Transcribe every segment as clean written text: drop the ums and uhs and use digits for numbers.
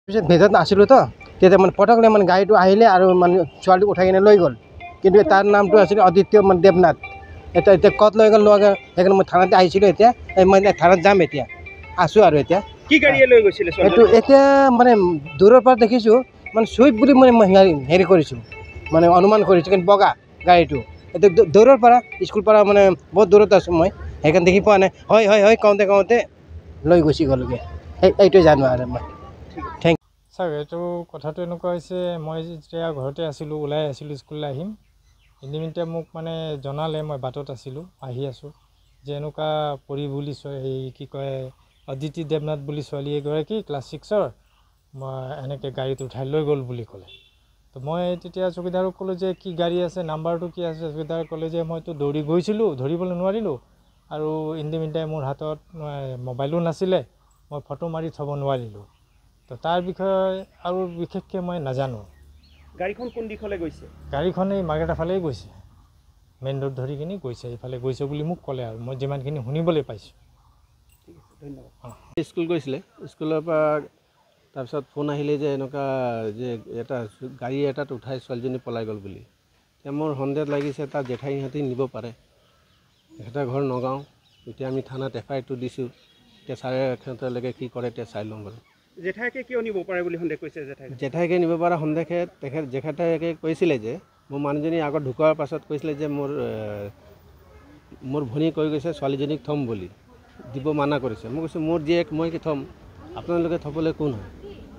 পিছত ভেজত নাছিলোঁ তো তেতিয়া মানে পটকলে মানে গাড়ীটো আহিলে আৰু মানে ছোৱালীটোক উঠাই কিনে লৈ গ'ল কিন্তু তাৰ নামটো আছিল অদিত্য মানে দেৱনাথ এতিয়া ক'ত লৈ গ'ল সেইকাৰণে মই থানাতে আহিছিলোঁ এতিয়া মই থানাত যাম এতিয়া আছোঁ আৰু এতিয়া কি গাড়ীয়ে লৈ গৈছিলে এইটো এতিয়া মানে দূৰৰ পৰা দেখিছোঁ মানে চুইফ্ট বুলি মানে মই হেৰি কৰিছোঁ মানে অনুমান কৰিছোঁ কিন্তু বগা গাড়ীটো এতিয়া দূৰৰ পৰা স্কুল পৰা মানে বহুত দূৰত আছোঁ মই সেইকাৰণে দেখি পোৱা নাই হয় কওঁতে লৈ গুচি গ'লগৈ এইটোৱে জানো আৰু মই থেংক ছাৰ এইটো কথাটো এনেকুৱা হৈছে মই যেতিয়া ঘৰতে আছিলোঁ ওলাই আছিলোঁ স্কুললৈ আহিম ইতিমধ্যে মোক মানে জনালে মই বাটত আছিলোঁ আহি আছোঁ যে এনেকুৱা পৰি বুলি এই কি কয় অদিতি দেৱনাথ বুলি ছোৱালী এগৰাকী ক্লাছ 6ৰ মই এনেকৈ গাড়ীত উঠাই লৈ গ'ল বুলি ক'লে তো মই তেতিয়া চকীদাৰক ক'লোঁ যে কি গাড়ী আছে নাম্বাৰটো কি আছে চকীদাৰে ক'লে যে মইতো দৌৰি গৈছিলোঁ ধৰিবলৈ নোৱাৰিলোঁ আৰু ইতিমধ্যে মোৰ হাতত মোবাইলো নাছিলে মই ফটো মাৰি থ'ব নোৱাৰিলোঁ তো তাৰ বিষয়ে আৰু বিশেষকৈ মই নাজানো গাড়ীখন কোন দিশলৈ গৈছে গাড়ীখন এই মাৰ্কেটৰ ফালেই গৈছে মেইন ৰোড ধৰি কিনি গৈছে এইফালে গৈছে বুলি মোক ক'লে আৰু মই যিমানখিনি শুনিবলৈ পাইছোঁ ঠিক আছে ধন্যবাদ স্কুল গৈছিলে স্কুলৰ পৰা তাৰপিছত ফোন আহিলে যে এনেকুৱা যে এটা গাড়ী এটাত উঠাই ছোৱালীজনী পলাই গ'ল বুলি এতিয়া মোৰ সন্দেহ লাগিছে তাৰ জেঠাইহঁতে নিব পাৰে তেখেতৰ ঘৰ নগাঁও এতিয়া আমি থানাত FIR-টো দিছোঁ এতিয়া ছাৰে সিহঁতলৈকে কি কৰে এতিয়া চাই ল'ম বাৰু জেঠাইকে কিয় নিব পাৰে বুলি সন্দেহ কৰিছে জেঠাইকে নিব পৰা সন্দেহে জেঠাইকে কৈছিলে যে মোৰ মানুহজনী আগত ঢুকোৱাৰ পাছত কৈছিলে যে মোৰ ভনী কৈ গৈছে ছোৱালীজনীক থ'ম বুলি দিব মানা কৰিছে মই কৈছোঁ মোৰ জীয়েক মই কি থ'ম আপোনালোকে থ'বলৈ কোন হয়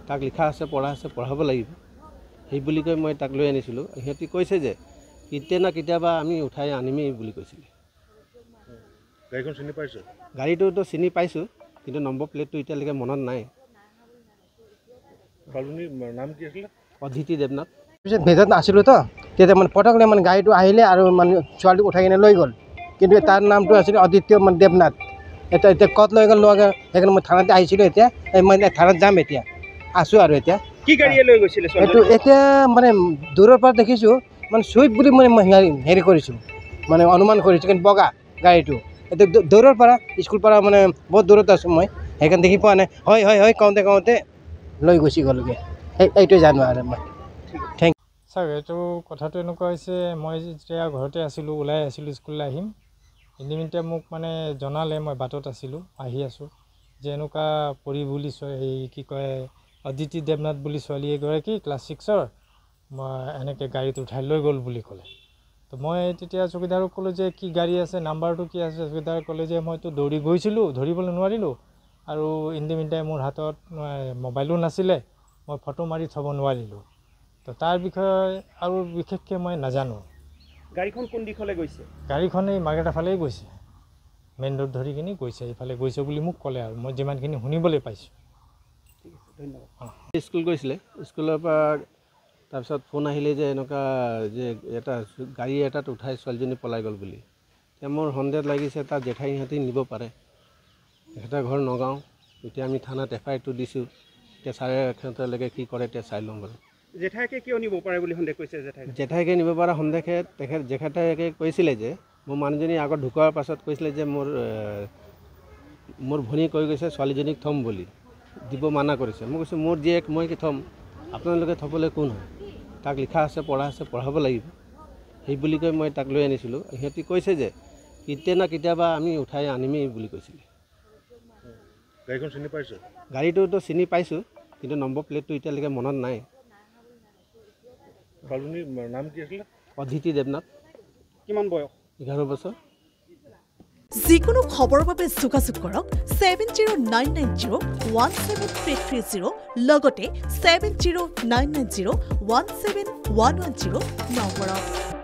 তাক লিখা আছে পঢ়া আছে পঢ়াব লাগিব সেই বুলি কৈ মই তাক লৈ আনিছিলোঁ সিহঁতি কৈছে যে কেতিয়া না কেতিয়াবা আমি উঠাই আনিমেই বুলি কৈছিলে গাড়ীখন চিনি পাইছোঁ গাড়ীটোতো চিনি পাইছোঁ কিন্তু নম্বৰ প্লেটটো এতিয়ালৈকে মনত নাই ছোৱালীজনীৰ নাম কি আছিলে অদিতি দেৱনাথ পিছত ভেজত নাছিলোঁ তো তেতিয়া মানে পটকলে মানে গাড়ীটো আহিলে আৰু মানে ছোৱালীটোক উঠাই কিনে লৈ গ'ল কিন্তু তাৰ নামটো আছিল অদিত্য মানে দেৱনাথ এতিয়া ক'ত লৈ গ'ল সেইকাৰণে মই থানাতে আহিছিলোঁ এতিয়া মই থানাত যাম এতিয়া আছোঁ আৰু এতিয়া কি গাড়ীয়ে লৈ গৈছিলে এইটো এতিয়া মানে দূৰৰ পৰা দেখিছোঁ মানে চুইফ্ট বুলি মানে মই হেৰি কৰিছোঁ মানে অনুমান কৰিছোঁ কিন্তু বগা গাড়ীটো এতিয়া দূৰৰ পৰা স্কুল পৰা মানে বহুত দূৰত আছোঁ মই সেইকাৰণে দেখি পোৱা নাই হয় কওঁতে লৈ গুচি গ'লগৈ এইটোৱে জানো আৰু মই থেংক ছাৰ এইটো কথাটো এনেকুৱা হৈছে মই যেতিয়া ঘৰতে আছিলোঁ ওলাই আছিলোঁ স্কুললৈ আহিম ইতিমধ্যে মোক মানে জনালে মই বাটত আছিলোঁ আহি আছোঁ যে এনেকুৱা পৰি বুলি এই কি কয় অদিতি দেৱনাথ বুলি ছোৱালী এগৰাকী ক্লাছ 6ৰ মই এনেকৈ গাড়ীত উঠাই লৈ গ'ল বুলি ক'লে তো মই তেতিয়া চকীদাৰক ক'লোঁ যে কি গাড়ী আছে নাম্বাৰটো কি আছে চকীদাৰে ক'লে যে মইতো দৌৰি গৈছিলোঁ ধৰিবলৈ নোৱাৰিলোঁ আৰু ইতিমধ্যে মোৰ হাতত মোবাইলো নাছিলে মই ফটো মাৰি থ'ব নোৱাৰিলোঁ তো তাৰ বিষয়ে আৰু বিশেষকৈ মই নাজানো গাড়ীখন কোন দিশলৈ গৈছে গাড়ীখন এই মাৰ্কেটৰ ফালেই গৈছে মেইন ৰোড ধৰি কিনি গৈছে এইফালে গৈছে বুলি মোক ক'লে আৰু মই যিমানখিনি শুনিবলৈ পাইছোঁ ঠিক আছে ধন্যবাদ স্কুল গৈছিলে স্কুলৰ পৰা তাৰপিছত ফোন আহিলে যে এনেকুৱা যে এটা গাড়ী এটাত উঠাই ছোৱালীজনী পলাই গ'ল বুলি এতিয়া মোৰ সন্দেহ লাগিছে তাৰ জেঠাইহঁতে নিব পাৰে তেখেতৰ ঘৰ নগাঁও এতিয়া আমি থানাত FIR-টো দিছোঁ এতিয়া ছাৰে সিহঁতলৈকে কি কৰে এতিয়া চাই ল'ম বাৰু জেঠাইকে কিয় নিব পাৰে বুলি সন্দেহ কৰিছে জেঠাইকে নিব পৰা সন্দেহে জেঠাইকে কৈছিলে যে মোৰ মানুহজনী আগত ঢুকোৱাৰ পাছত কৈছিলে যে মোৰ ভনী কৈ গৈছে ছোৱালীজনীক থ'ম বুলি দিব মানা কৰিছে মই কৈছোঁ মোৰ জীয়েক মই কি থ'ম আপোনালোকে থ'বলৈ কোন হয় তাক লিখা আছে পঢ়া আছে পঢ়াব লাগিব সেই বুলি কৈ মই তাক লৈ আনিছিলোঁ সিহঁতি কৈছে যে কেতিয়া না কেতিয়াবা আমি উঠাই আনিমেই বুলি কৈছিলে গাড়ীখন চিনি পাইছোঁ গাড়ীটোতো চিনি পাইছোঁ কিন্তু নম্বৰ প্লেটটো এতিয়ালৈকে মনত নাই ছোৱালীজনীৰ নাম কি আছিলে অদিতি দেৱনাথ কিমান বয়স 11 বছৰ যিকোনো খবৰৰ বাবে যোগাযোগ কৰক 7099017330 লগতে 7099017110 নম্বৰত